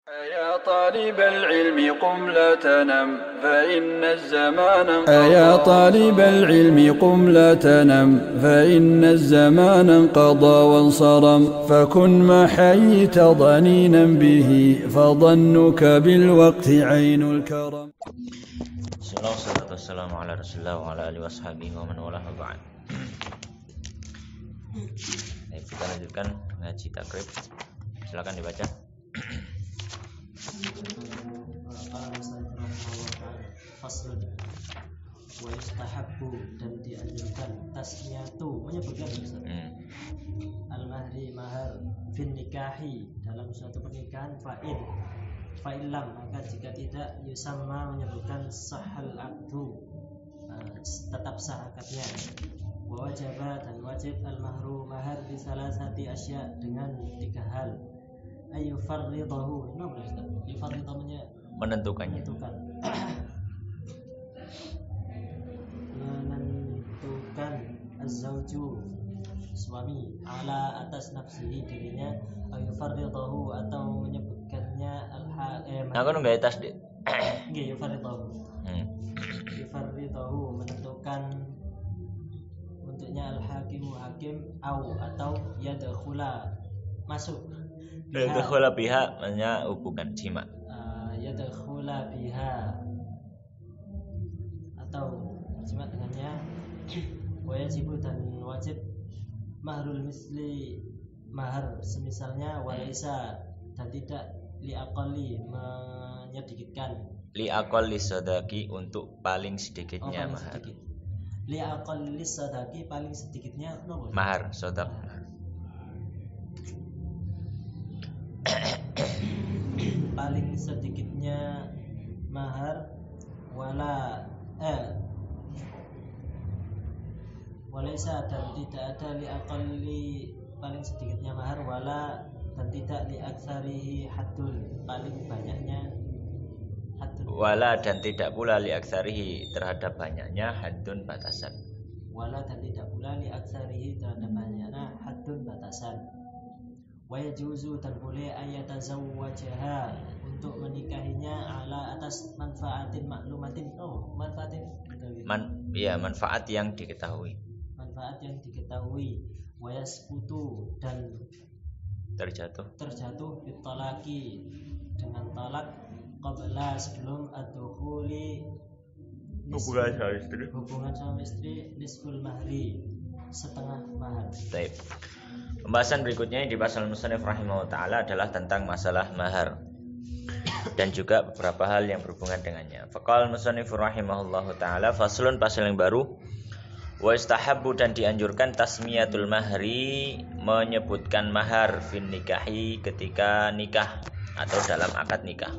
يا طالب العلم قم لا تنم فإن الزمان يا طالب العلم قم لا تنم فإن الزمان انقضى وانصرم فكن ما حييت ضنينا به فظنك بالوقت عين الكرم. Sallallahu wassalamu ala rasulillah wa ala alihi washabihi wa man wala ba'd. Kita lanjutkan ngaji takrib. Silakan dibaca. Faslun wa yustahabbu dan dianjurkan tasmiyatu menyebutkan al-mahri mahar fin nikahi dalam suatu pernikahan fa'ilam maka jika tidak yusamma menyebutkan sahal akdu tetap sah akadnya wa wajaba dan wajib al-mahru mahar di salah satu asya dengan 3 hal ayyufarridahu menentukannya menentukan az-zawju suami ala atas nafsihi dirinya ayyufarridahu atau menyebutkannya aku nggak tasdid nggih yufarridahu yufarridahu menentukan untuknya al-hakimu hakim atau yadkhula masuk yadkhula biha maksudnya hubungan jima yadkhula biha atau jima dengannya wajib dan wajib mahrul misli mahar semisalnya walaisa dan tidak liaqali menyedikitkan liaqali sadaqi untuk paling sedikitnya mahar liaqali sadaqi paling sedikitnya no? mahar sadaq paling sedikitnya mahar walaisa dan tidak ada liaqalli paling sedikitnya mahar wala dan tidak liaksarihi haddun paling banyaknya haddun wala dan tidak pula liaksarihi terhadap banyaknya haddun batasan wala dan tidak pula liaksarihi terhadap banyaknya haddun batasan wa yajuzu dan boleh ayatazawwajaha untuk menikahinya ala atas manfaatin maklumatin manfaat yang diketahui wa yasqutu dan terjatuh bitalaki dengan talak qabla sebelum ad-dukhuli hubungan suami istri nisful mahri setengah mahar. Baik. Pembahasan berikutnya di pasal musannif rahimahullah taala adalah tentang masalah mahar dan juga beberapa hal yang berhubungan dengannya. Faqal musannif rahimahullah taala faslun pasal yang baru wa istahabbu dan dianjurkan tasmiyatul mahri menyebutkan mahar fin nikahi ketika nikah atau dalam akad nikah.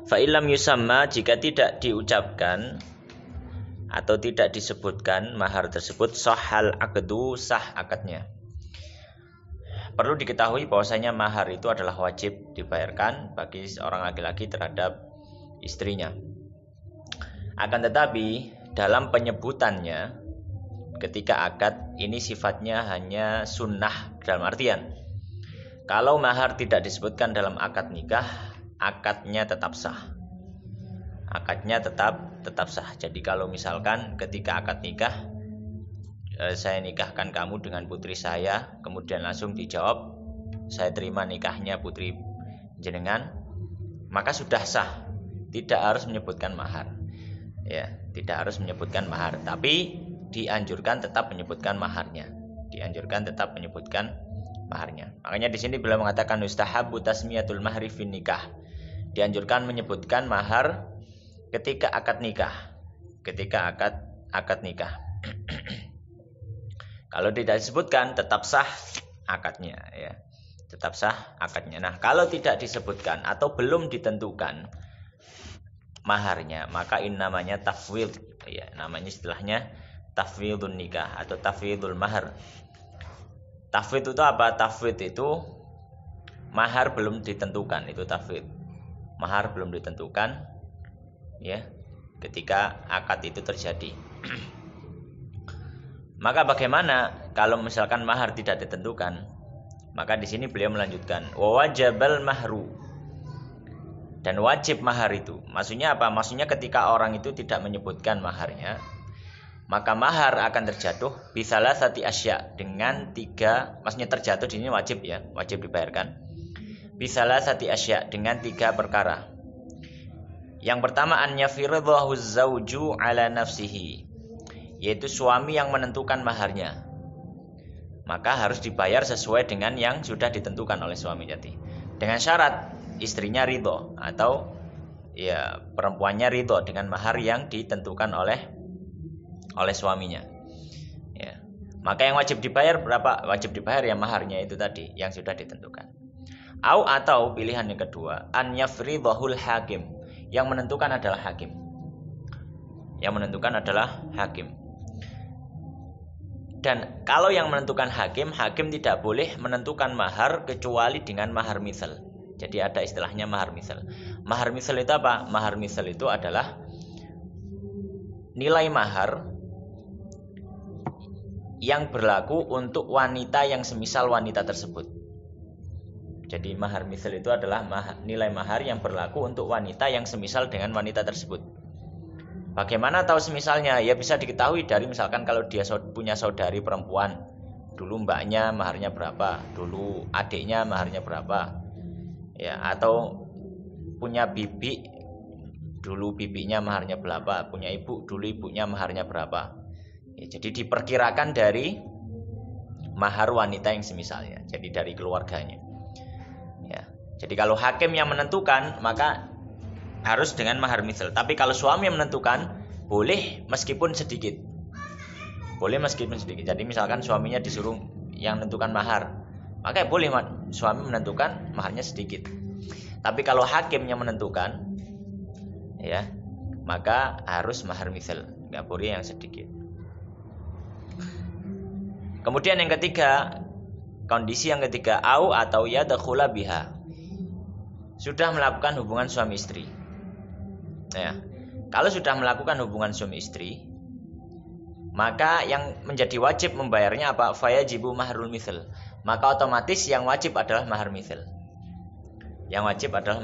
Fa illam yusamma jika tidak diucapkan atau tidak disebutkan mahar tersebut sahal aqdu sah akadnya. Perlu diketahui bahwasanya mahar itu adalah wajib dibayarkan bagi seorang laki-laki terhadap istrinya. Akan tetapi dalam penyebutannya ketika akad ini sifatnya hanya sunnah dalam artian kalau mahar tidak disebutkan dalam akad nikah akadnya tetap sah. Akadnya tetap sah. Jadi kalau misalkan ketika akad nikah saya nikahkan kamu dengan putri saya, kemudian langsung dijawab saya terima nikahnya putri jenengan, maka sudah sah. Tidak harus menyebutkan mahar. Ya, tidak harus menyebutkan mahar, tapi dianjurkan tetap menyebutkan maharnya. Makanya di sini beliau mengatakan yustahabbu tasmiyatul mahri fin nikah. Dianjurkan menyebutkan mahar ketika akad nikah. Kalau tidak disebutkan tetap sah akadnya ya. Tetap sah akadnya. Nah, kalau tidak disebutkan atau belum ditentukan maharnya, maka ini namanya tafwid ya, namanya istilahnya tafwidun nikah atau tafwidul mahar. Tafwid itu apa? Tafwid itu mahar belum ditentukan, itu tafwid. Mahar belum ditentukan ya ketika akad itu terjadi. Maka bagaimana kalau misalkan mahar tidak ditentukan? Maka di sini beliau melanjutkan wa wajabal mahru Dan wajib mahar itu, maksudnya apa? Maksudnya ketika orang itu tidak menyebutkan maharnya, maka mahar akan terjatuh bisalah sati asya, dengan 3, maksudnya terjatuh di sini wajib ya, wajib dibayarkan. Bisalah sati asya, dengan 3 perkara. Yang pertama, an yafiridhahu zauju ala nafsihi, yaitu suami yang menentukan maharnya, maka harus dibayar sesuai dengan yang sudah ditentukan oleh suami. Jadi dengan syarat istrinya ridho atau ya perempuannya ridho dengan mahar yang ditentukan oleh suaminya. Ya. Maka yang wajib dibayar berapa? Wajib dibayar ya maharnya itu tadi yang sudah ditentukan. Atau pilihan yang kedua, an yafridhahul hakim, yang menentukan adalah hakim. Yang menentukan adalah hakim. Dan kalau yang menentukan hakim tidak boleh menentukan mahar kecuali dengan mahar misal. Jadi ada istilahnya mahar misal. Mahar misal itu apa? Mahar misal itu adalah nilai mahar yang berlaku untuk wanita yang semisal wanita tersebut. Jadi mahar misal itu adalah nilai mahar yang berlaku untuk wanita yang semisal dengan wanita tersebut. Bagaimana tahu semisalnya? Ya bisa diketahui dari misalkan kalau dia punya saudari perempuan, dulu mbaknya maharnya berapa, dulu adiknya maharnya berapa. Ya, atau punya bibi, dulu bibinya maharnya berapa, punya ibu, dulu ibunya maharnya berapa. Ya, jadi diperkirakan dari mahar wanita yang semisalnya, jadi dari keluarganya. Ya, jadi kalau hakim yang menentukan maka harus dengan mahar misal. Tapi kalau suami yang menentukan boleh meskipun sedikit. Boleh meskipun sedikit. Jadi misalkan suaminya disuruh yang menentukan mahar, maka boleh suami menentukan maharnya sedikit. Tapi kalau hakim yang menentukan, ya, maka harus mahar misal, nggak boleh yang sedikit. Kemudian yang ketiga, kondisi yang ketiga, atau yadkhula biha, sudah melakukan hubungan suami istri. Ya, kalau sudah melakukan hubungan suami istri, maka yang menjadi wajib membayarnya apa? Fayajibu mahrul misal. Maka otomatis yang wajib adalah mahar misal. Yang wajib adalah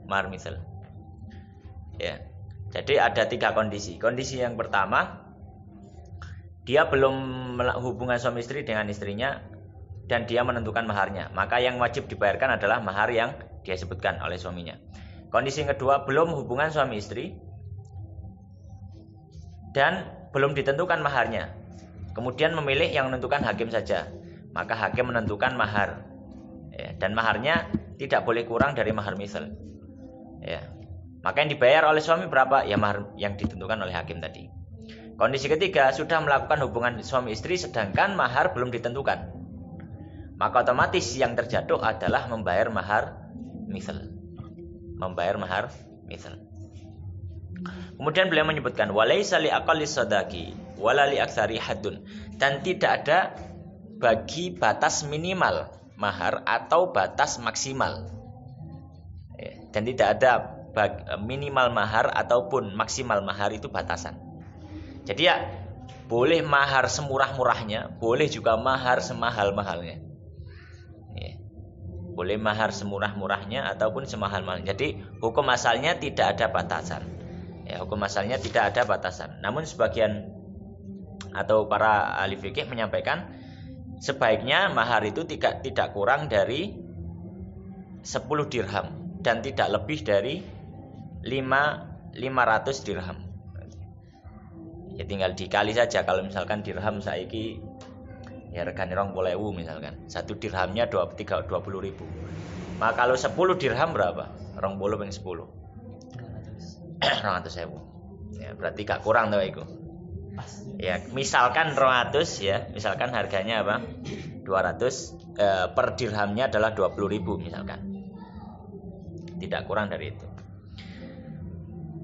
mahar misal. Ya. Jadi ada 3 kondisi. Kondisi yang pertama, dia belum hubungan suami istri dengan istrinya dan dia menentukan maharnya, maka yang wajib dibayarkan adalah mahar yang dia sebutkan oleh suaminya. Kondisi yang kedua, belum hubungan suami istri dan belum ditentukan maharnya, kemudian memilih yang menentukan hakim saja, maka hakim menentukan mahar, ya, dan maharnya tidak boleh kurang dari mahar misal. Ya. Maka yang dibayar oleh suami berapa? Ya mahar yang ditentukan oleh hakim tadi. Kondisi ketiga, sudah melakukan hubungan suami istri sedangkan mahar belum ditentukan, maka otomatis yang terjatuh adalah membayar mahar misal. Membayar mahar misal. Kemudian beliau menyebutkan walaisa li aqalli sadaqi wala li aktsari haddun, dan tidak ada bagi batas minimal mahar atau batas maksimal. Dan tidak ada minimal mahar ataupun maksimal mahar itu batasan. Jadi ya boleh mahar semurah-murahnya, boleh juga mahar semahal-mahalnya. Boleh mahar semurah-murahnya ataupun semahal-mahalnya. Jadi hukum asalnya tidak ada batasan. Ya, hukum asalnya tidak ada batasan. Namun sebagian atau para ahli fikih menyampaikan sebaiknya mahar itu tidak kurang dari 10 dirham dan tidak lebih dari 500 dirham. Ya tinggal dikali saja. Kalau misalkan dirham saiki ya regane 20.000 misalkan. 1 dirhamnya 20.000. Maka kalau 10 dirham berapa? 20 ping 10. 200.000. Ya, berarti gak kurang tuh iku. Ya, misalkan 200 ya, misalkan harganya apa? 200 per dirhamnya adalah 20.000 misalkan. Tidak kurang dari itu.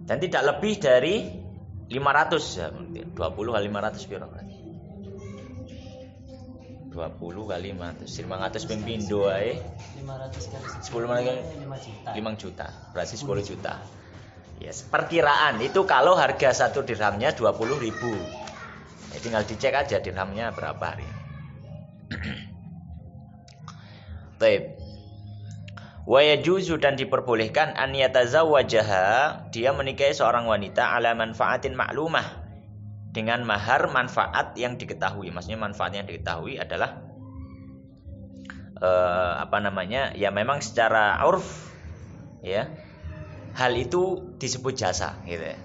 Dan tidak lebih dari 500 ya, 20 kali 500 piro berarti? 20 kali 500 ping pindho ae 500 kali 10 kali 5 juta. Berarti 10 juta. Yes, perkiraan itu kalau harga 1 dirhamnya 20.000. Ya, tinggal dicek aja dirhamnya berapa hari. Baik. Wa yajuzu dan diperbolehkan an yatazawwajaha, dia menikahi seorang wanita ala manfaatin maklumah, dengan mahar manfaat yang diketahui. Maksudnya manfaat yang diketahui adalah ya memang secara urf ya, hal itu disebut jasa gitu ya.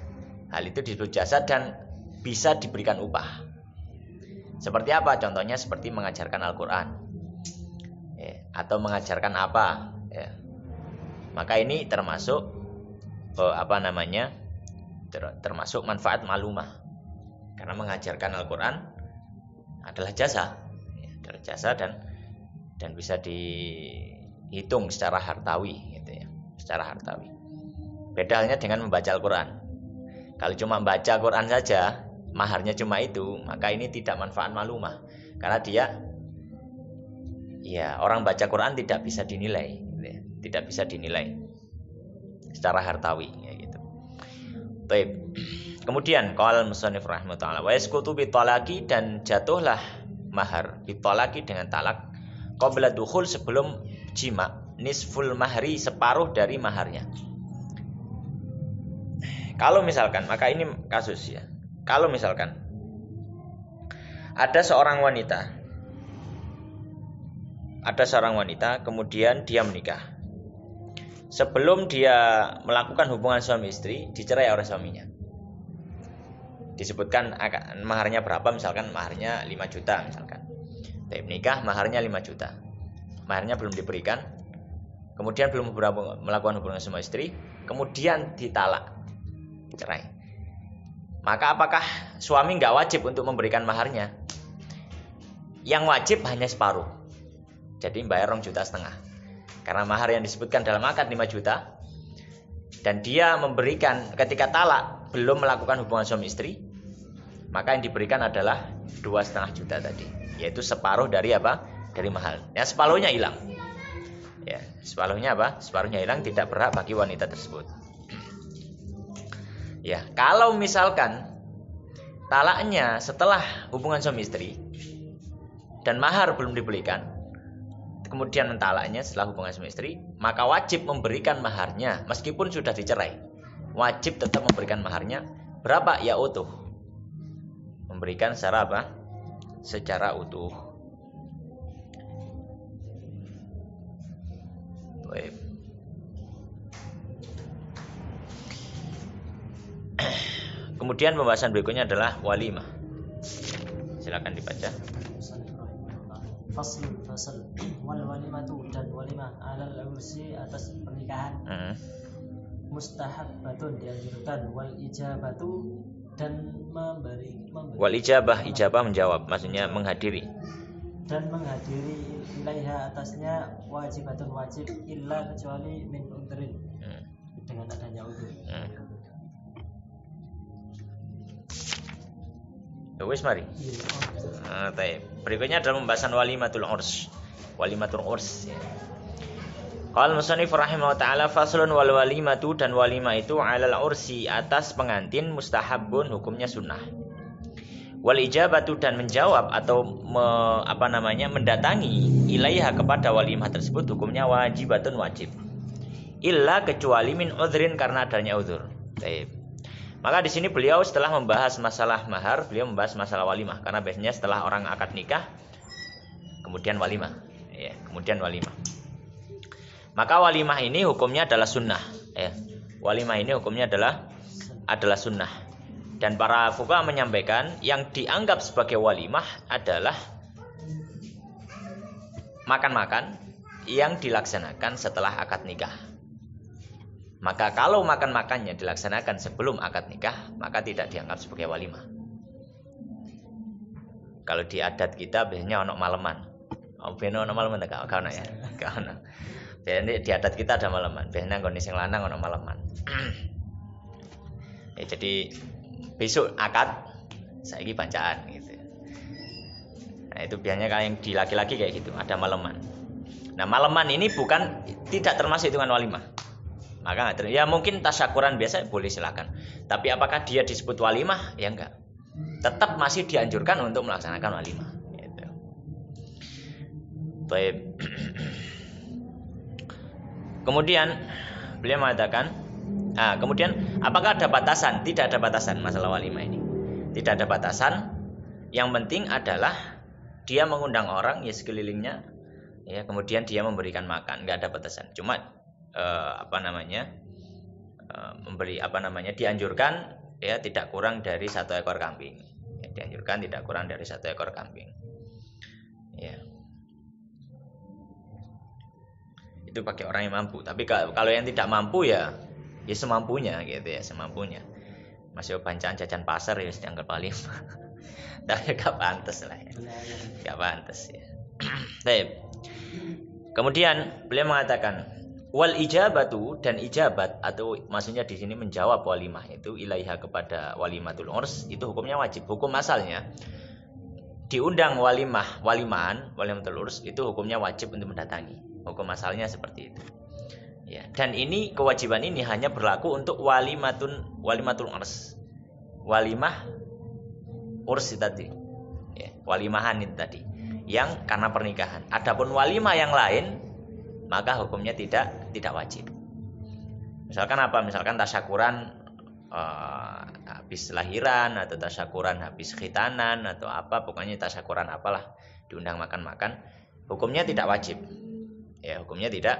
Hal itu disebut jasa dan bisa diberikan upah. Seperti apa? Contohnya seperti mengajarkan Al-Qur'an ya, atau mengajarkan apa ya. Maka ini termasuk termasuk manfaat malumah. Karena mengajarkan Al-Qur'an adalah jasa. Ya, adalah jasa dan bisa dihitung secara hartawi gitu ya, secara hartawi. Beda halnya dengan membaca Al-Qur'an. Kalau cuma baca Quran saja, maharnya cuma itu, maka ini tidak manfaat malumah. Karena orang baca Quran tidak bisa dinilai, tidak bisa dinilai secara hartawi, ya gitu. Baik. Kemudian qala al-musannif rahimahullah wa yasqutu bi talaqi, dan jatuhlah mahar bi talaqi dengan talak qabla dukhul, sebelum jima, nisful mahri, separuh dari maharnya. Kalau misalkan, maka ini kasus ya. Kalau misalkan ada seorang wanita kemudian dia menikah. Sebelum dia melakukan hubungan suami istri, dicerai oleh suaminya. Disebutkan maharnya berapa, misalkan maharnya 5 juta misalkan. Tapi nikah maharnya 5 juta. Maharnya belum diberikan. Kemudian belum melakukan hubungan suami istri, kemudian ditalak, cerai. Maka apakah suami nggak wajib untuk memberikan maharnya? Yang wajib hanya separuh. Jadi bayar 2,5 juta. Karena mahar yang disebutkan dalam akad 5 juta. Dan dia memberikan ketika talak belum melakukan hubungan suami istri, maka yang diberikan adalah 2,5 juta tadi, yaitu separuh dari apa? Dari mahar. Ya, separuhnya hilang. Ya, separuhnya apa? Separuhnya hilang, tidak berhak bagi wanita tersebut. Ya, kalau misalkan talaknya setelah hubungan suami istri dan mahar belum diberikan, kemudian mentalaknya setelah hubungan suami istri, maka wajib memberikan maharnya meskipun sudah dicerai. Wajib tetap memberikan maharnya. Berapa? Ya utuh. Memberikan secara apa? Secara utuh. Baik. Kemudian pembahasan berikutnya adalah walimah. Silakan dibaca. Fasl wal walimatu, dan walimah alal ursi, atas pernikahan. Mustahabbatun, dianjurkan. Wal ijabatu, dan memberi. Wal ijabah menjawab, maksudnya menghadiri. Dan menghadiri ilaiha, atasnya wajibatun, wajib, illa kecuali min udhrin, dengan adanya udhur. Wis mari. Berikutnya adalah pembahasan walimatul urs. Walimatul urs. Qala musannif rahimahullah taala faslun wal walimatu, dan walimah itu alal ursi, atas pengantin, mustahabun, hukumnya sunnah. Wal ijabatu, dan menjawab atau mendatangi ilaiha, kepada walimah tersebut, hukumnya wajibatun, wajib. Illa kecuali min udhrin, karena adanya udhur. Baik. Maka di sini beliau setelah membahas masalah mahar, beliau membahas masalah walimah, karena biasanya setelah orang akad nikah kemudian walimah, ya, kemudian walimah. Maka walimah ini hukumnya adalah sunnah, ya. Walimah ini hukumnya adalah sunnah. Dan para fuqaha menyampaikan yang dianggap sebagai walimah adalah makan-makan yang dilaksanakan setelah akad nikah. Maka kalau makan-makannya dilaksanakan sebelum akad nikah, maka tidak dianggap sebagai walimah. Kalau di adat kita biasanya ono maleman. Biasanya ono maleman enggak ono ya. Enggak ono. Biasanya di adat kita ada maleman. Biasanya nggone sing lanang ono maleman. Ya, jadi besok akad saiki bancaan gitu. Nah, itu biasanya kalau yang di laki-laki kayak gitu, ada maleman. Nah, maleman ini tidak termasuk hitungan walimah. Maka ya mungkin tasyakuran biasa boleh silakan. Tapi apakah dia disebut walimah? Ya enggak. Tetap masih dianjurkan untuk melaksanakan walimah. Gitu. Baik. Kemudian beliau mengatakan, kemudian apakah ada batasan? Tidak ada batasan masalah walimah ini. Tidak ada batasan. Yang penting adalah dia mengundang orang ya sekelilingnya, ya kemudian dia memberikan makan, nggak ada batasan. Cuma dianjurkan ya tidak kurang dari 1 ekor kambing. Ya, dianjurkan tidak kurang dari 1 ekor kambing. Ya. Itu pakai orang yang mampu. Tapi kalau yang tidak mampu ya semampunya gitu ya, semampunya. Masih bancaan jajan pasar ya sedang kepala 5. Tapi gak pantas lah ya. Gak pantas ya. Baik. Kemudian beliau mengatakan wal ijabatu, dan ijabat atau maksudnya di sini menjawab walimah itu ilaiha kepada walimatul urs itu hukumnya wajib. Hukum asalnya diundang walimatul urs itu hukumnya wajib untuk mendatangi. Hukum asalnya seperti itu. Ya, dan ini kewajiban ini hanya berlaku untuk walimatul urs. Walimah urs tadi. Ya, walimahan itu tadi. Yang karena pernikahan. Adapun walimah yang lain maka hukumnya tidak wajib. Misalkan apa? Misalkan tasyakuran habis lahiran atau tasyakuran habis khitanan atau apa, pokoknya tasyakuran apalah diundang makan-makan, hukumnya tidak wajib. Ya, hukumnya tidak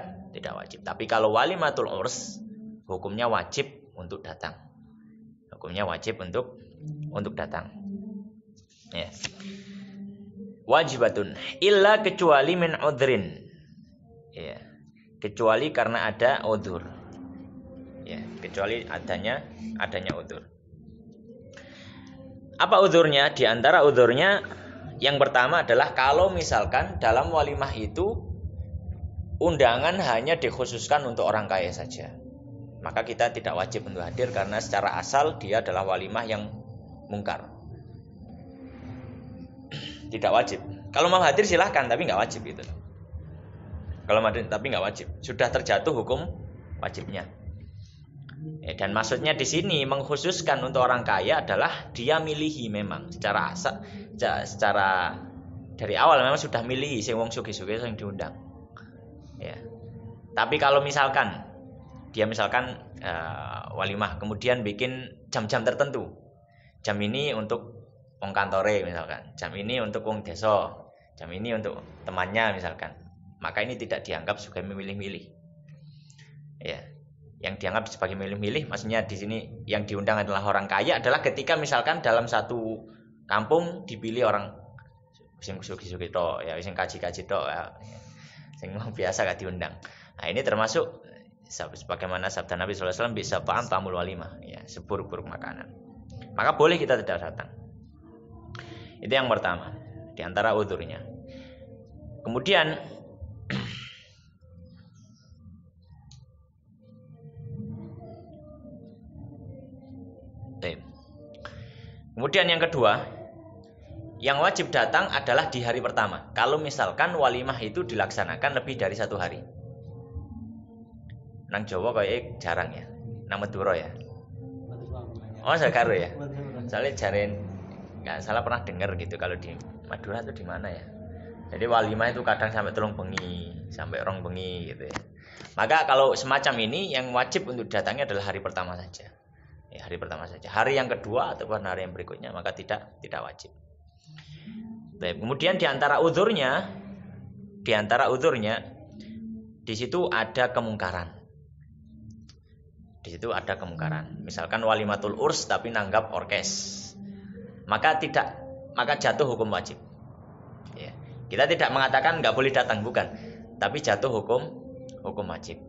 wajib. Tapi kalau walimatul urs hukumnya wajib untuk datang. Hukumnya wajib untuk datang. Ya. Wajibatun illa kecuali min udhrin. Ya. Kecuali karena ada udhur. Ya, kecuali adanya udhur. Apa udhurnya? Di antara udhurnya yang pertama adalah kalau misalkan dalam walimah itu undangan hanya dikhususkan untuk orang kaya saja, maka kita tidak wajib untuk hadir karena secara asal dia adalah walimah yang mungkar. Tidak wajib. Kalau mau hadir silahkan, tapi nggak wajib gitu. Kalau hadir tapi nggak wajib. Sudah terjatuh hukum wajibnya. Dan maksudnya di sini mengkhususkan untuk orang kaya adalah dia milihi memang secara asal, secara dari awal memang sudah milihi sing wong sugih-sugih sing diundang. Ya. Tapi kalau misalkan dia walimah kemudian bikin jam-jam tertentu, jam ini untuk wong kantore misalkan, jam ini untuk wong desa, jam ini untuk temannya misalkan, maka ini tidak dianggap sebagai memilih-milih. Ya, yang dianggap sebagai milih-milih maksudnya di sini yang diundang adalah orang kaya adalah ketika misalkan dalam satu kampung dipilih orang sing sugih-sugih tok ya, sing kaji-kaji tok ya. Sing biasa gak diundang. Nah, ini termasuk sebagaimana sabda Nabi sallallahu alaihi wasallam bisa paham tamul walimah ya, seburuk-buruk makanan. Maka boleh kita tidak datang. Itu yang pertama di antara udhurnya. Kemudian yang kedua, yang wajib datang adalah di hari pertama. Kalau misalkan walimah itu dilaksanakan lebih dari 1 hari. Nang Jawa kayak jarang ya. Nang Madura ya. Oh, Sakaro ya. Soalnya jaren nggak salah pernah dengar gitu kalau di Madura atau di mana ya. Jadi walimah itu kadang sampai 3 bengi, sampai 2 bengi gitu ya. Maka kalau semacam ini yang wajib untuk datangnya adalah hari pertama saja. Ya, hari pertama saja. Hari yang kedua ataupun hari yang berikutnya maka tidak wajib. Baik, kemudian di antara uzurnya di situ ada kemungkaran. Di situ ada kemungkaran. Misalkan walimatul urs tapi nanggap orkes. Maka jatuh hukum wajib. Ya. Kita tidak mengatakan nggak boleh datang, bukan. Tapi jatuh hukum wajib.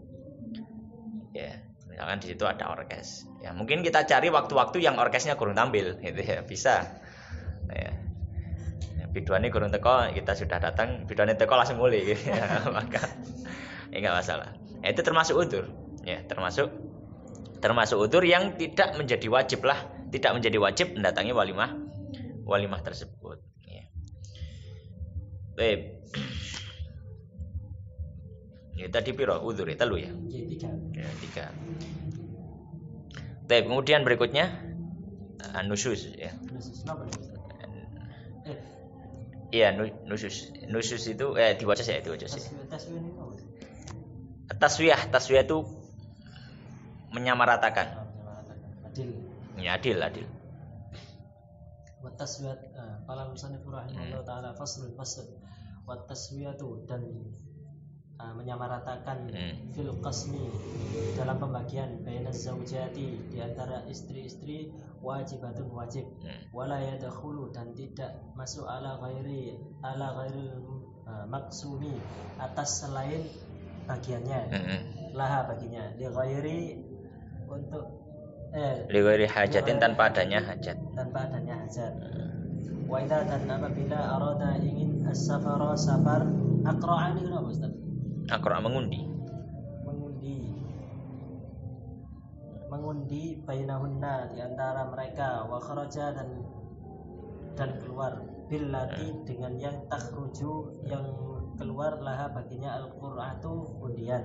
Ya, misalkan di situ ada orkes. Ya, mungkin kita cari waktu-waktu yang orkesnya kurang tampil, gitu ya, bisa. Ya. Biduane kurang teko, kita sudah datang, biduane teko langsung mulai, gitu ya. Maka enggak masalah. Ya, itu termasuk udzur. Ya, termasuk udzur yang tidak menjadi wajib mendatangi walimah tersebut. Ya. Baik. Ya, tadi piro udzur itu lu ya? Ya, 3. Baik, kemudian berikutnya nusus ya. Iya, nusus itu diwajas ya, diwajas ya. Taswiyah itu menyamaratakan. Adil. Ya, adil. Wa taswiyat qala musannif rahimahullah taala fasl wa taswiyatu dan menyamaratakan fil qasmi dalam pembagian bainaz zaujati di antara istri-istri wajib wala yadkhulu dan tidak masuk ala ghairil maksumi atas selain bagiannya laha baginya li ghairi untuk li ghairi hajatin tanpa adanya hajat wa idza dan apabila arada ingin as-safara safar aqra'a ini kenapa Ustaz? Aqra' mengundi bainahunna di antara mereka wa kharaja dan keluar billati dengan yang takhruju yang keluar laha baginya al-qur'atu undian.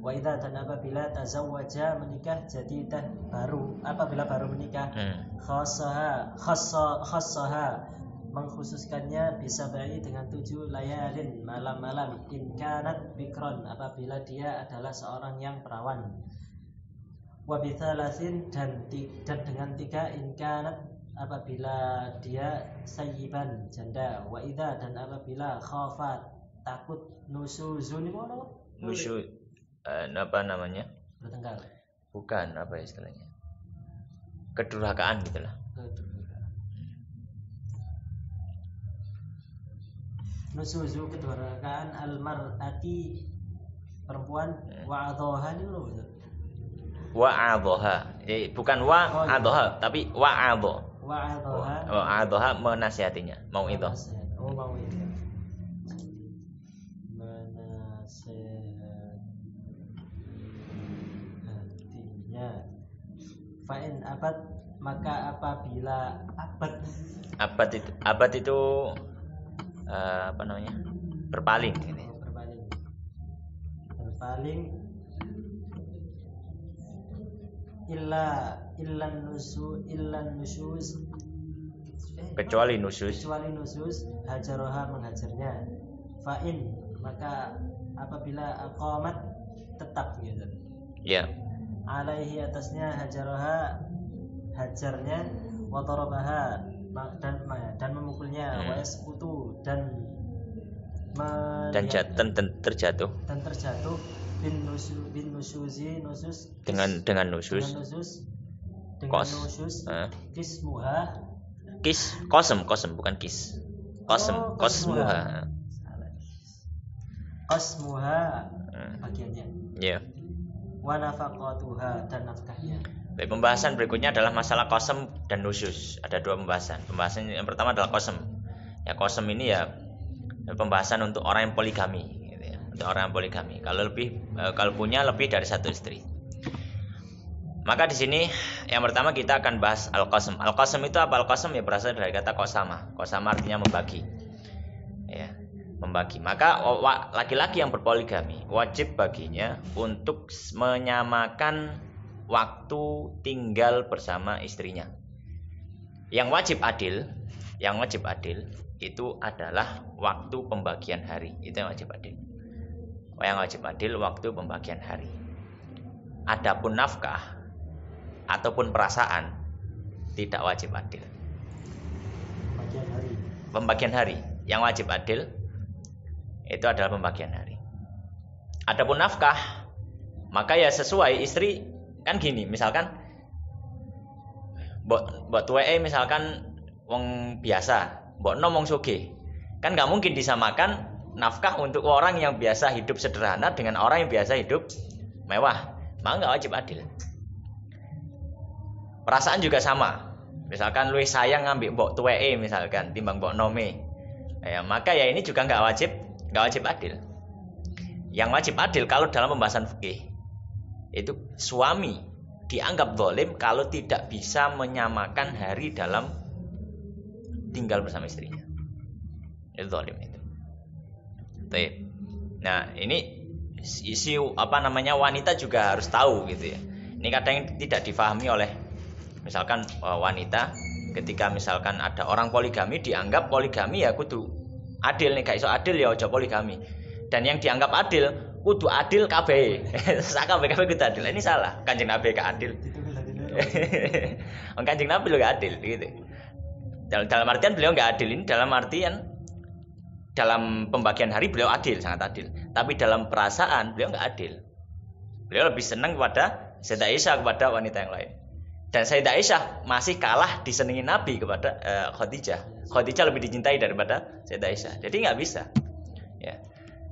Wa idza dan apabila tazawwaja menikah jadidah baru apabila baru menikah khassaha mengkhususkannya bisa bayi dengan 7 layalin malam-malam in kanat bikron apabila dia adalah seorang yang perawan wa bithalathin dan dengan 3 in kanat apabila dia sayyiban janda wa idza dan apabila khafat takut nusuzun apa namanya? Bertengkar. Bukan, apa istilahnya? Kedurhakaan gitulah. Nusuzu kedurhakaan al-mar'ati perempuan wa'adhaha ini loh betul. Wa'adhaha. Bukan wa'adhaha tapi wa'adha. Wa'adhaha menasihatinya, mau itu. Mau itu. Fa'in abad maka apabila abad itu apa namanya? Berpaling gitu. Berpaling illan nusyuz kecuali nusyuz hajaroha mengajarnya fa'in maka apabila aqamat tetap gitu ya alaihi atasnya hajaroha hajarnya wa darabaha dan memukulnya wa yasqutu dan terjatuh bin nusyuzi nusus dengan nusus kismuha kosem bukan kis kosmuha bagiannya ya wa nafaqatuha dan nafkahnya. Baik, pembahasan berikutnya adalah masalah kosem dan nusus. Ada 2 pembahasan. Pembahasan yang pertama adalah kosem. Ya kosem ini ya pembahasan untuk orang yang poligami gitu ya. Untuk orang yang poligami. Kalau punya lebih dari 1 istri. Maka di sini yang pertama kita akan bahas al-qasam. Al-qasam itu apa? Al-qasam ya berasal dari kata qasama. Qasama artinya membagi. Ya, membagi. Maka laki-laki yang berpoligami wajib baginya untuk menyamakan waktu tinggal bersama istrinya. Yang wajib adil itu adalah waktu pembagian hari. Itu yang wajib adil. Yang wajib adil waktu pembagian hari. Adapun nafkah ataupun perasaan tidak wajib adil. Pembagian hari yang wajib adil itu adalah pembagian hari. Adapun nafkah maka ya sesuai istri kan gini, misalkan mbok tuweke misalkan wong biasa, mbok nom wong sugih. Kan enggak mungkin disamakan nafkah untuk orang yang biasa hidup sederhana dengan orang yang biasa hidup mewah. Maka enggak wajib adil. Perasaan juga sama. Misalkan luwih sayang ngambil mbok tuweke misalkan timbang mbok nome. Ya, maka ya ini juga enggak wajib adil. Yang wajib adil kalau dalam pembahasan fikih itu suami dianggap zalim kalau tidak bisa menyamakan hari dalam tinggal bersama istrinya. Itu zalim itu. Baik. Nah, ini isi wanita juga harus tahu gitu ya. Ini kadang tidak difahami oleh misalkan wanita ketika misalkan ada orang poligami dianggap poligami ya kudu adil nih, gak iso adil ya ojo poligami. Dan yang dianggap adil kudu adil kabeh. Sak kabeh kudu adil. Ini salah. Kanjeng Nabi gak adil. Kanjeng Nabi gak adil gitu. Dalam artian beliau gak adil ini dalam artian dalam pembagian hari beliau adil, sangat adil. Tapi dalam perasaan beliau gak adil. Beliau lebih senang kepada Sayyidah Aisyah kepada wanita yang lain. Dan Sayyidah Aisyah masih kalah disenangi Nabi kepada Khadijah. Khadijah lebih dicintai daripada Sayyidah Aisyah. Jadi nggak bisa. Ya.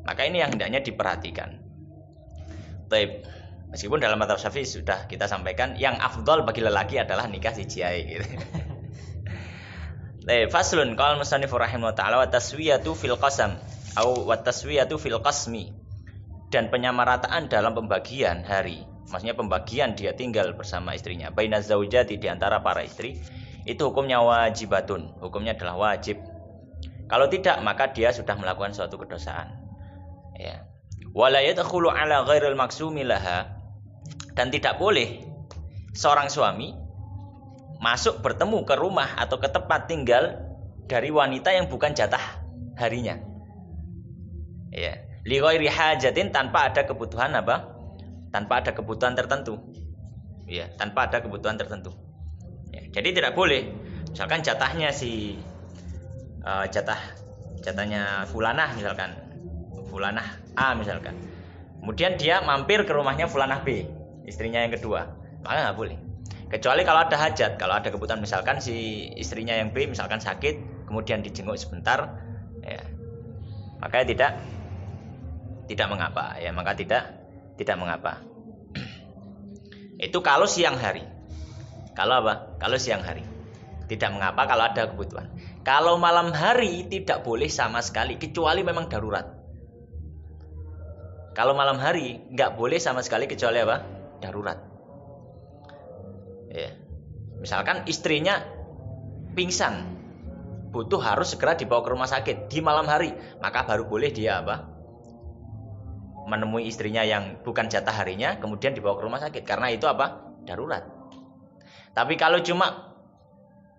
Maka ini yang hendaknya diperhatikan. Taib. Meskipun dalam mazhab Syafi'i sudah kita sampaikan yang afdal bagi lelaki adalah nikah sijai gitu. Taib. Faslun qala musannif rahimahullah taala wa taswiyatu fil qasam atau wa taswiyatu fil qasmi. Dan penyamarataan dalam pembagian hari, maksudnya pembagian dia tinggal bersama istrinya, bainaz zaujati di antara para istri, itu hukumnya wajibatun, hukumnya adalah wajib. Kalau tidak maka dia sudah melakukan suatu kedosaan. Ya. Wala yadkhulu ala ghairil maksumi laha, dan tidak boleh seorang suami masuk bertemu ke rumah atau ke tempat tinggal dari wanita yang bukan jatah harinya. Ya. Li ghairi hajatin, tanpa ada kebutuhan apa? Tanpa ada kebutuhan tertentu. Ya, tanpa ada kebutuhan tertentu. Ya, jadi tidak boleh. Misalkan jatahnya jatahnya fulanah misalkan. Fulanah A misalkan. Kemudian dia mampir ke rumahnya fulanah B, istrinya yang kedua. Maka nggak boleh. Kecuali kalau ada hajat, kalau ada kebutuhan, misalkan si istrinya yang B misalkan sakit, kemudian dijenguk sebentar, ya. Maka tidak mengapa, ya, maka tidak mengapa. Itu kalau siang hari. Kalau apa? Kalau siang hari. Tidak mengapa kalau ada kebutuhan. Kalau malam hari tidak boleh sama sekali, kecuali memang darurat. Kalau malam hari nggak boleh sama sekali kecuali apa? Darurat. Ya. Misalkan istrinya pingsan, butuh harus segera dibawa ke rumah sakit di malam hari, maka baru boleh dia apa? Menemui istrinya yang bukan jatah harinya, kemudian dibawa ke rumah sakit, karena itu apa? Darurat. Tapi kalau cuma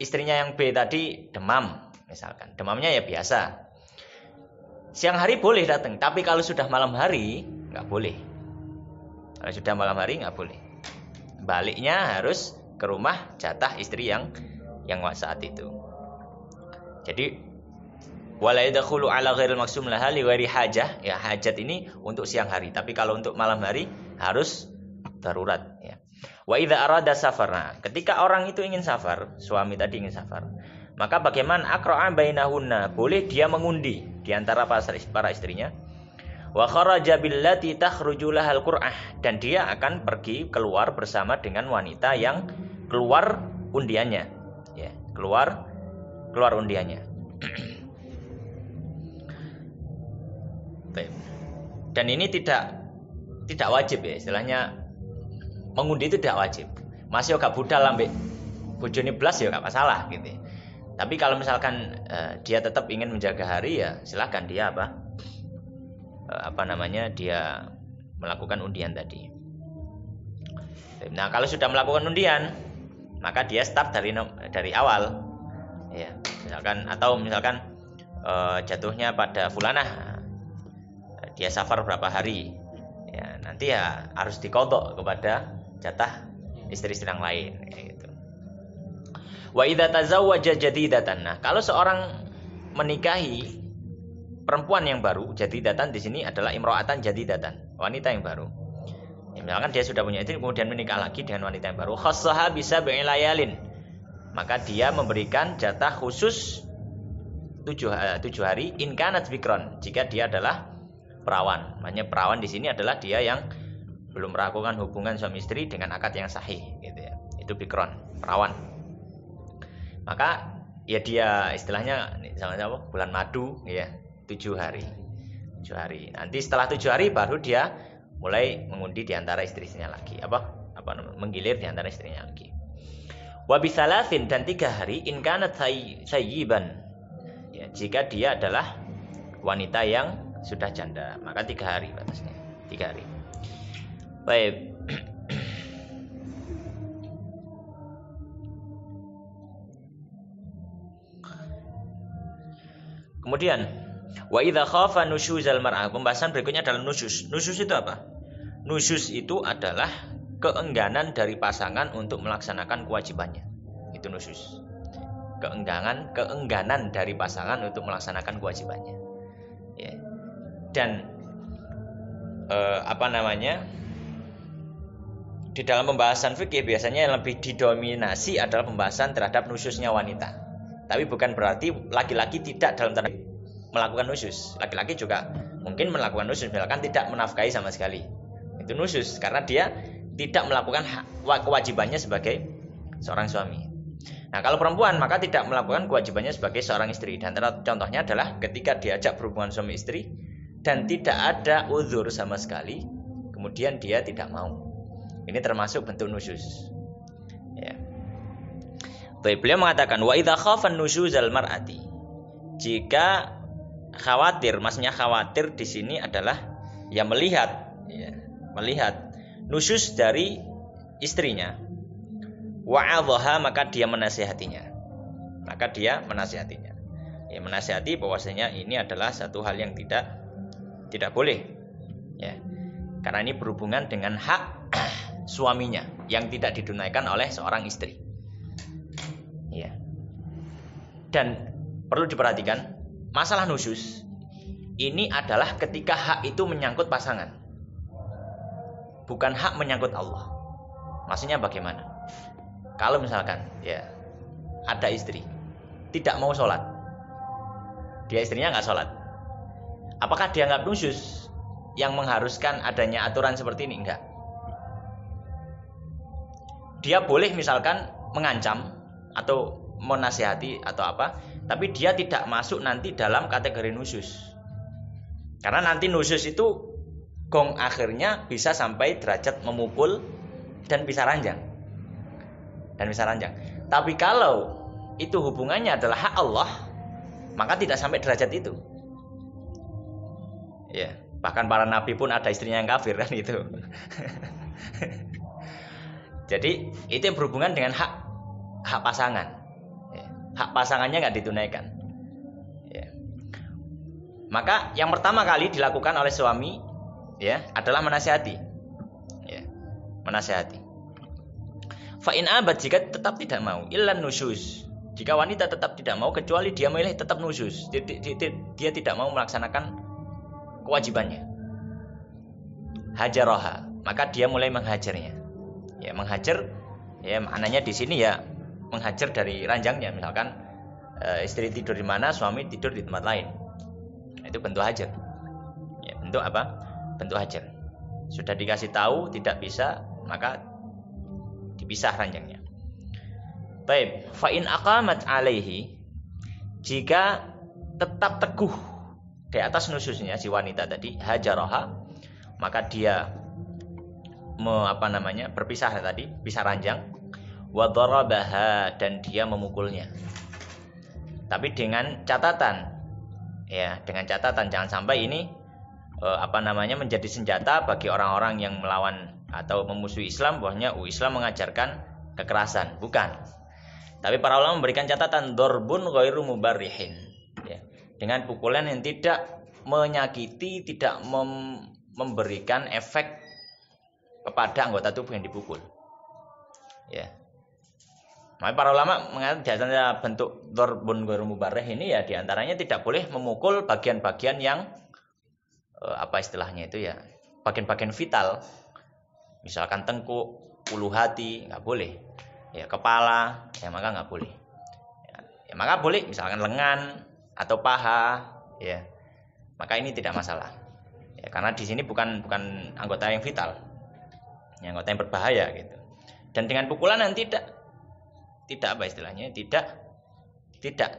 istrinya yang B tadi demam, misalkan demamnya ya biasa, siang hari boleh datang, tapi kalau sudah malam hari nggak boleh. Kalau sudah malam hari nggak boleh. Baliknya harus ke rumah jatah istri yang saat itu. Jadi wala yadkhulu ala ghairil maksum laha li ghairi hajah, ya hajat ini untuk siang hari, tapi kalau untuk malam hari harus darurat, ya. Wa idza arada safarna, ketika orang itu ingin safar, suami tadi ingin safar, maka bagaimana? Aqra'a bainahunna, boleh dia mengundi di antara para istrinya. Wa kharaja billati takhruju lahal qur'ah, dan dia akan pergi keluar bersama dengan wanita yang keluar undiannya, ya, keluar undiannya. Dan ini tidak wajib, ya, istilahnya mengundi itu tidak wajib. Masih gak budal ambek bojone blas ya gak masalah gitu. Tapi kalau misalkan dia tetap ingin menjaga hari, ya silakan dia dia melakukan undian tadi. Nah, kalau sudah melakukan undian, maka dia start dari awal. Ya, misalkan jatuhnya pada fulanah, dia safar berapa hari, ya nanti ya harus dikodok kepada jatah istri-istri yang lain, gitu. Wa idza tazawwaja jadidatan, nah kalau seorang menikahi perempuan yang baru, jadidatan di sini adalah imro'atan jadidatan, wanita yang baru. Ya, misalkan dia sudah punya istri kemudian menikah lagi dengan wanita yang baru, khassaha bisa bi'ilayalin, maka dia memberikan jatah khusus 7 hari in kanat bikron, jika dia adalah perawan. Makanya perawan di sini adalah dia yang belum melakukan hubungan suami istri dengan akad yang sahih, gitu ya. Itu bikron, perawan. Maka ya dia istilahnya sama-sama bulan madu, ya, 7 hari. Nanti setelah 7 hari baru dia mulai mengundi di antara istrinya lagi. Menggilir di antara istrinya lagi. Wa bisalasin, dan 3 hari in kanat sayyiban. Ya, jika dia adalah wanita yang sudah janda, maka 3 hari batasnya. 3 hari. Baik. Kemudian Wa idza khafa nusyuzal mar'ah. Pembahasan berikutnya adalah nusyuz. Nusyuz itu apa? Nusyuz itu adalah keengganan dari pasangan untuk melaksanakan kewajibannya. Itu nusyuz. Keengganan dari pasangan untuk melaksanakan kewajibannya. Ya. Dan di dalam pembahasan fikih biasanya yang lebih didominasi adalah pembahasan terhadap nusyuznya wanita. Tapi bukan berarti laki-laki tidak dalam tanda melakukan nusyuz. Laki-laki juga mungkin melakukan nusyuz, misalkan tidak menafkahi sama sekali. Itu nusyuz karena dia tidak melakukan kewajibannya sebagai seorang suami. Nah, kalau perempuan maka tidak melakukan kewajibannya sebagai seorang istri. Dan contohnya adalah ketika diajak berhubungan suami istri dan tidak ada uzur sama sekali, kemudian dia tidak mau. Ini termasuk bentuk nusyuz. Ya. Baik, beliau mengatakan wa idza khafan nusyuzal mar'ati. Jika khawatir, maksudnya khawatir di sini adalah ya melihat nusyuz dari istrinya. Wa'adhaha, maka dia menasihatinya. Ya, menasihati bahwasanya ini adalah satu hal yang tidak boleh. Ya. Karena ini berhubungan dengan hak suaminya yang tidak ditunaikan oleh seorang istri. Ya. Dan perlu diperhatikan, masalah nusyuz ini adalah ketika hak itu menyangkut pasangan, bukan hak menyangkut Allah. Maksudnya bagaimana? Kalau misalkan ya ada istri tidak mau sholat, dia istrinya nggak sholat, apakah dianggap nusyuz yang mengharuskan adanya aturan seperti ini? Enggak. Dia boleh misalkan mengancam atau menasihati atau apa, tapi dia tidak masuk nanti dalam kategori nusyuz. Karena nanti nusyuz itu gong akhirnya bisa sampai derajat memukul dan bisa ranjang. Tapi kalau itu hubungannya adalah hak Allah, maka tidak sampai derajat itu. Ya, bahkan para nabi pun ada istrinya yang kafir kan itu. Jadi itu yang berhubungan dengan hak pasangan. Ya, hak pasangannya nggak ditunaikan. Ya. Maka yang pertama kali dilakukan oleh suami ya adalah menasihati. Ya, menasihati. Fa in abad, jika tetap tidak mau, illan nusyuz. Jika wanita tetap tidak mau kecuali dia memilih tetap nusyuz. Dia tidak mau melaksanakan kewajibannya. Hajaraha, maka dia mulai menghajarnya. Ya, menghajar ya maknanya di sini ya menghajar dari ranjangnya. Misalkan istri tidur di mana, suami tidur di tempat lain. Itu bentuk hajar. Ya, bentuk apa? Bentuk hajar. Sudah dikasih tahu tidak bisa, maka dipisah ranjangnya. Baik, fa in aqamat alaihi, jika tetap teguh di atas nusyuznya si wanita tadi, hajaraha, maka dia berpisah tadi, pisah ranjang, wa darabaha, dan dia memukulnya. Tapi dengan catatan, ya, dengan catatan jangan sampai ini menjadi senjata bagi orang-orang yang melawan atau memusuhi Islam, bahwasanya Islam mengajarkan kekerasan. Bukan. Tapi para ulama memberikan catatan dorbun ghairu mubarrihin. Ya. Dengan pukulan yang tidak menyakiti, tidak memberikan efek kepada anggota tubuh yang dipukul. Ya. Maka para ulama mengatakan di antara bentuk dorbun ghairu mubarrih ini ya diantaranya tidak boleh memukul bagian-bagian yang bagian-bagian vital. Misalkan tengkuk, ulu hati, nggak boleh. Ya, kepala, ya maka nggak boleh. Ya, maka boleh misalkan lengan atau paha, ya. Maka ini tidak masalah. Ya, karena di sini bukan anggota yang vital. Ya, anggota yang berbahaya gitu. Dan dengan pukulan yang tidak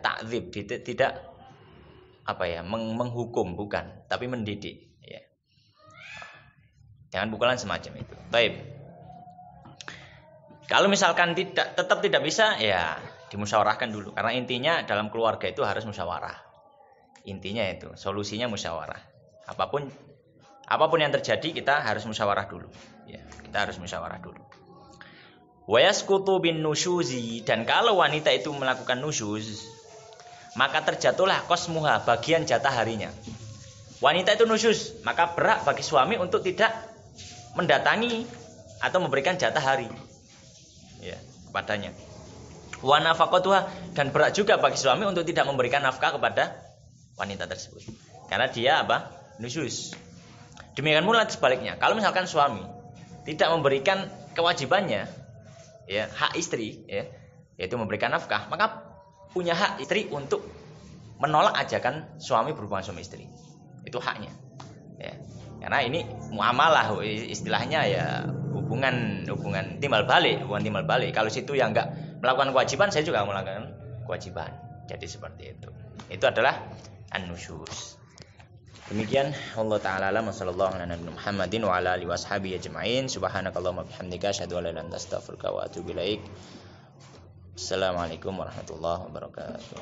takdzib, tidak menghukum, bukan, tapi mendidik. Jangan pukulan semacam itu. Baik. Kalau misalkan tetap tidak bisa, ya dimusyawarahkan dulu. Karena intinya dalam keluarga itu harus musyawarah. Intinya itu, solusinya musyawarah. Apapun yang terjadi kita harus musyawarah dulu. Ya, kita harus musyawarah dulu. Wa yasqutu bin nusyuzi, dan kalau wanita itu melakukan nusyuz, maka terjatuhlah qasmuha, bagian jatah harinya. Wanita itu nusyuz, maka berhak bagi suami untuk tidak mendatangi atau memberikan jatah hari ya kepadanya. Wa nafaqatuha, dan berhak juga bagi suami untuk tidak memberikan nafkah kepada wanita tersebut. Karena dia apa? Nusyuz. Demikian pula sebaliknya. Kalau misalkan suami tidak memberikan kewajibannya, ya, hak istri, ya, yaitu memberikan nafkah, maka punya hak istri untuk menolak ajakan suami berhubungan suami istri. Itu haknya. Ya. Karena ini muamalah, istilahnya ya hubungan timbal balik, Kalau situ yang enggak melakukan kewajiban, saya juga melakukan kewajiban. Jadi seperti itu. Itu adalah an-nusyuz. Demikian Allah taala alam, sallallahu alaihi Muhammadin wa ala alihi washabihi ajmain. Subhanakallahumma bihamdika asyhadu an la ilaha illa anta astaghfiruka wa atubu ilaik. Assalamualaikum warahmatullahi wabarakatuh.